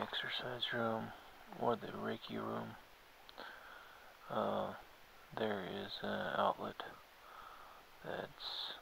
exercise room or the Reiki room, there is an outlet that's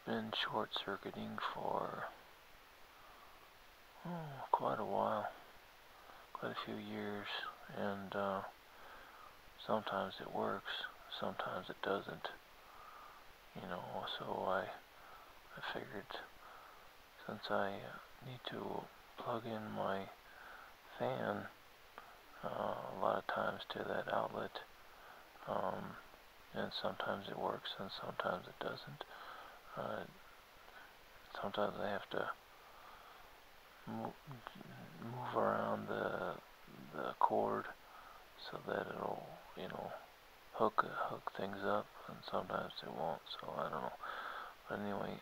been short-circuiting for quite a while, quite a few years, and sometimes it works, sometimes it doesn't, so I figured since I need to plug in my fan a lot of times to that outlet, and sometimes it works and sometimes it doesn't. Sometimes I have to move around the cord so that it'll, hook things up, and sometimes it won't, so I don't know. But anyway,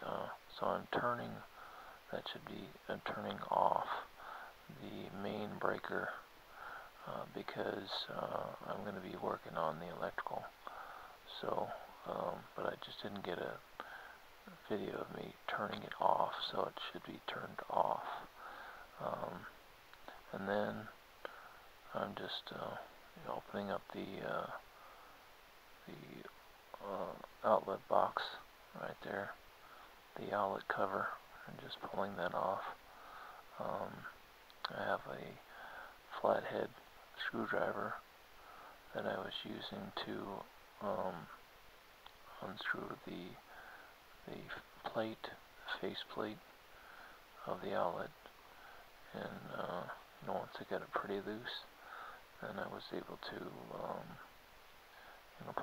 so I'm turning off the main breaker because I'm going to be working on the electrical. So, but I just didn't get a video of me turning it off, so it should be turned off. And then I'm just opening up the outlet box right there, the outlet cover, and just pulling that off. I have a flathead screwdriver that I was using to unscrew the face plate of the outlet, and once I got it pretty loose, then I was able to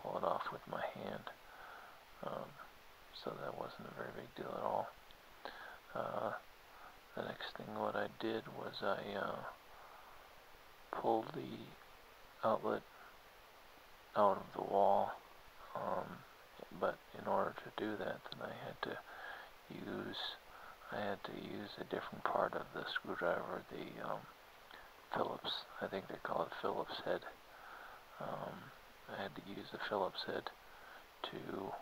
pull it off with my hand. So that wasn't a very big deal at all. The next thing what I did was I pulled the outlet out of the wall, but in order to do that, then I had to use a different part of the screwdriver, the Phillips, I think they call it Phillips head. I had to use the Phillips head to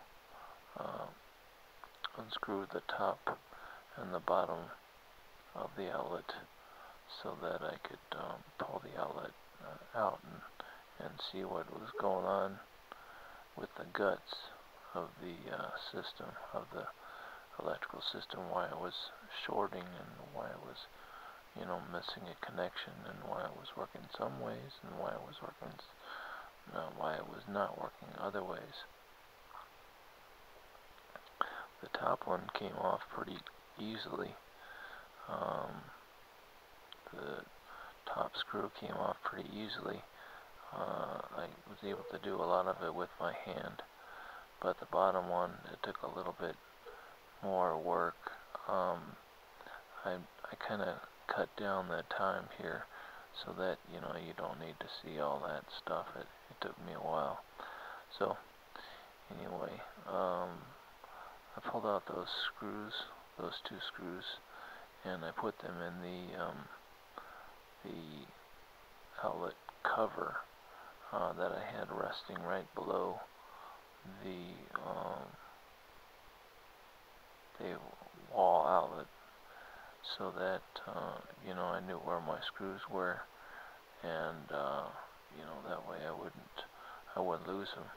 unscrew the top and the bottom of the outlet so that I could pull the outlet out and see what was going on with the guts of the system, of the electrical system, why it was shorting and why it was missing a connection, and why it was working some ways and why it was working why it was not working other ways. The top one came off pretty easily. The top screw came off pretty easily. I was able to do a lot of it with my hand, but the bottom one, it took a little bit more work. I kind of cut down that time here so that you don't need to see all that stuff. It took me a while. So anyway, I pulled out those screws, those two screws, and I put them in the outlet cover that I had resting right below the wall outlet, so that I knew where my screws were, and that way I wouldn't lose them.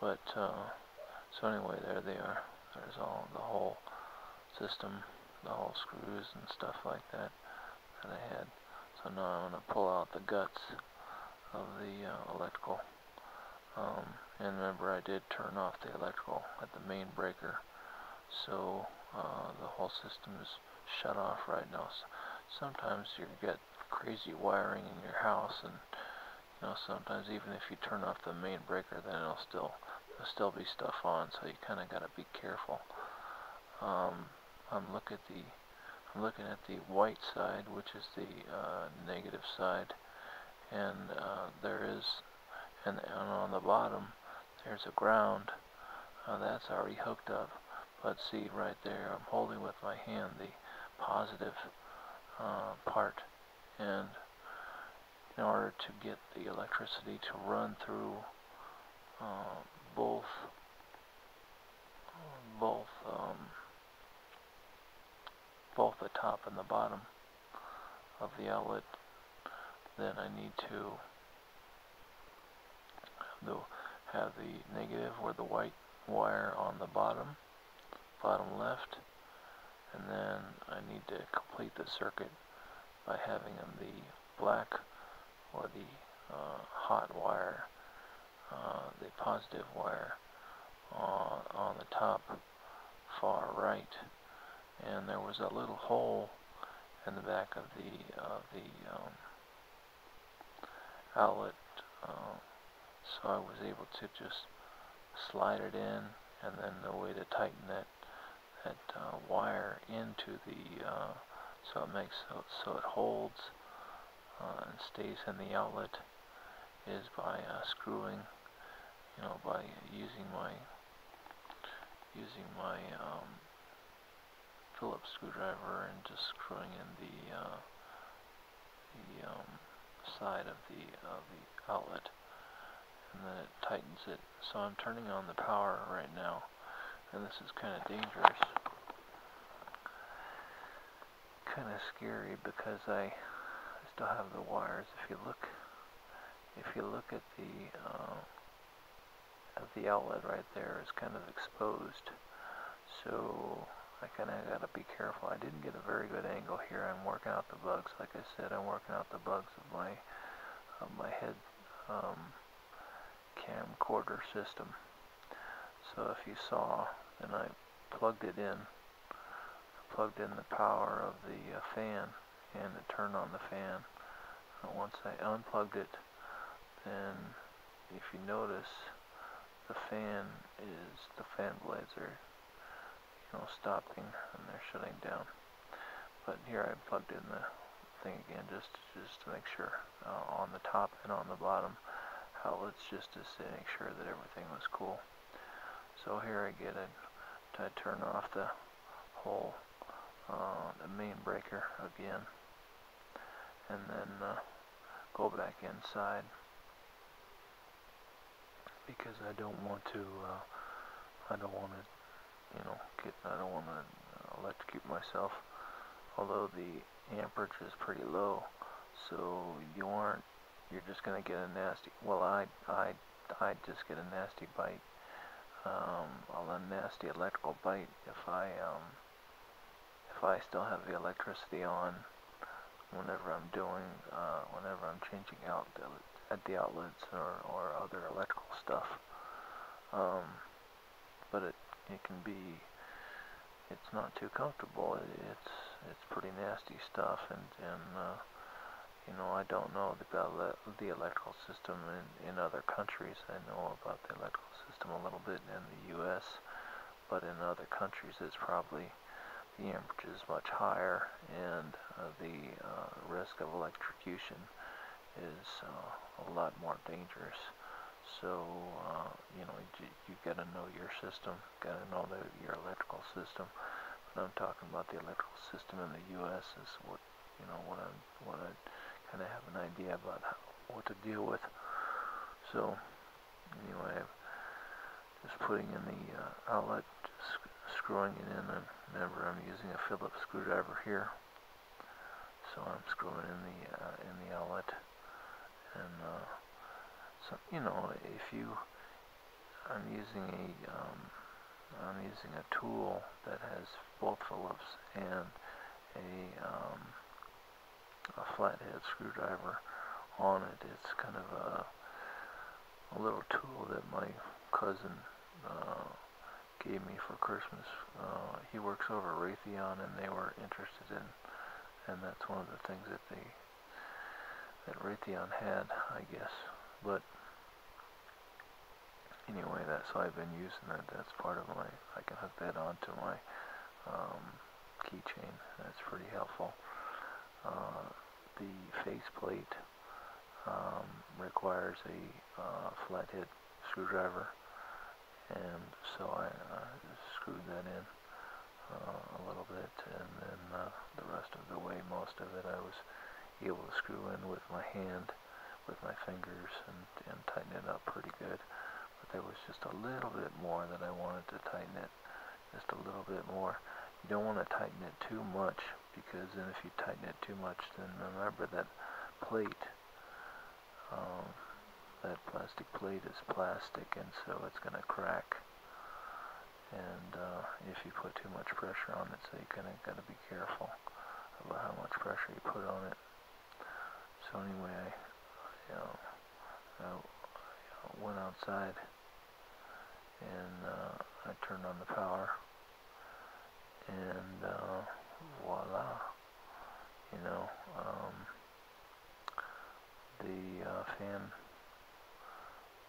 But so anyway, there they are. There's all the whole system, the whole screws and stuff like that I had. So now I'm going to pull out the guts of the electrical. And remember, I did turn off the electrical at the main breaker, so the whole system is shut off right now. So sometimes you get crazy wiring in your house, and sometimes even if you turn off the main breaker, then there'll still be stuff on. So you kind of got to be careful. I'm looking at the white side, which is the negative side, and and on the bottom there's a ground that's already hooked up. But see right there, I'm holding with my hand the positive part, and in order to get the electricity to run through both both the top and the bottom of the outlet, then I need to have the negative or the white wire on the bottom left, and then I need to complete the circuit by having the black or the hot wire, the positive wire on the top far right, and there was a little hole in the back of the outlet, so I was able to just slide it in, and then the way to tighten that wire into the so it holds and stays in the outlet is by screwing, by using my Phillips screwdriver and just screwing in the side of the outlet, and then it tightens it. So I'm turning on the power right now, and this is kind of dangerous, kind of scary, because I still have the wires. If you look at the outlet right there, is kind of exposed. So I kind of got to be careful. I didn't get a very good angle here. I'm working out the bugs. Like I said, I'm working out the bugs of my head camcorder system. So if you saw, then I plugged it in. I plugged in the power of the fan, and it turned on the fan. And once I unplugged it, then if you notice, the fan blades are stopping, and they're shutting down. But here I plugged in the thing again just to make sure on the top and on the bottom outlets, just to make sure that everything was cool. So here I get it. I turn off the whole the main breaker again, and then go back inside, because I don't want to electrocute myself. Although the amperage is pretty low, so you're just going to get a nasty, well, I just get a nasty bite, a nasty electrical bite if I still have the electricity on whenever I'm changing out at the outlets or other electrical stuff. But it can be, it's not too comfortable. It's pretty nasty stuff, and I don't know about the electrical system in other countries. I know about the electrical system a little bit in the U.S., but in other countries it's probably, the amperage is much higher, and the risk of electrocution is a lot more dangerous. So, you gotta know your system, gotta know your electrical system. But I'm talking about the electrical system in the U.S. is what I kind of have an idea about what to deal with. So, anyway, I'm just putting in the outlet, just screwing it in, and remember I'm using a Phillips screwdriver here. So I'm screwing in the outlet, and so I'm using a tool that has both Phillips and a flathead screwdriver on it. It's kind of a little tool that my cousin gave me for Christmas. He works over at Raytheon, and they were interested in, and that's one of the things that Raytheon had, I guess. But anyway, so I've been using that. That's part of I can hook that onto my keychain. That's pretty helpful. The faceplate requires a flathead screwdriver, and so I screwed that in a little bit, and then the rest of the way, most of it, I was able to screw in with my hand, with my fingers, and tighten it up pretty good. But there was just a little bit more that I wanted to tighten it, just a little bit more. You don't want to tighten it too much, because then if you tighten it too much, then remember that plate, um, that plastic plate is plastic, and so it's going to crack. And if you put too much pressure on it, so you kind of got to be careful about how much pressure you put on it. So anyway, I went outside, and I turned on the power, and voila, the fan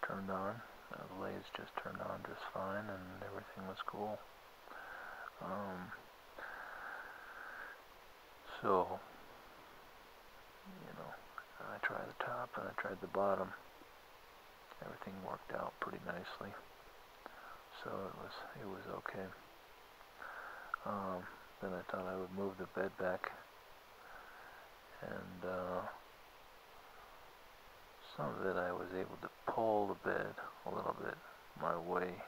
turned on. The lathe just turned on just fine, and everything was cool. So, I tried the top and I tried the bottom. Everything worked out pretty nicely. So it was okay. Then I thought I would move the bed back, and some of it I was able to pull the bed a little bit my way.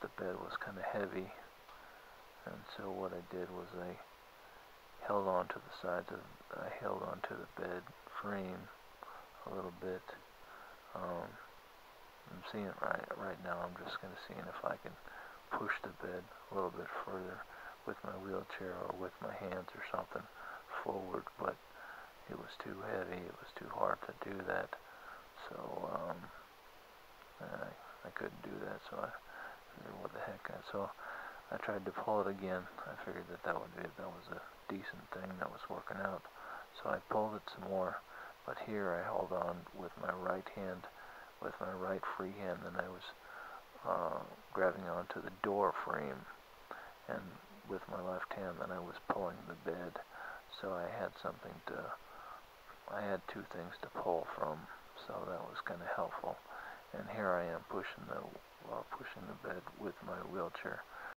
The bed was kind of heavy, and so what I did was I held on to the bed frame a little bit. I'm seeing it right now. I'm just going to see if I can push the bed a little bit further with my wheelchair or with my hands or something forward, but it was too heavy. It was too hard to do that. So I couldn't do that. So I figured, what the heck? So I tried to pull it again. I figured that was a decent thing that was working out. So I pulled it some more, but here I held on with my right hand, with my right free hand, and I was grabbing onto the door frame, and with my left hand, then I was pulling the bed. So I had two things to pull from, so that was kind of helpful. And here I am pushing the bed with my wheelchair.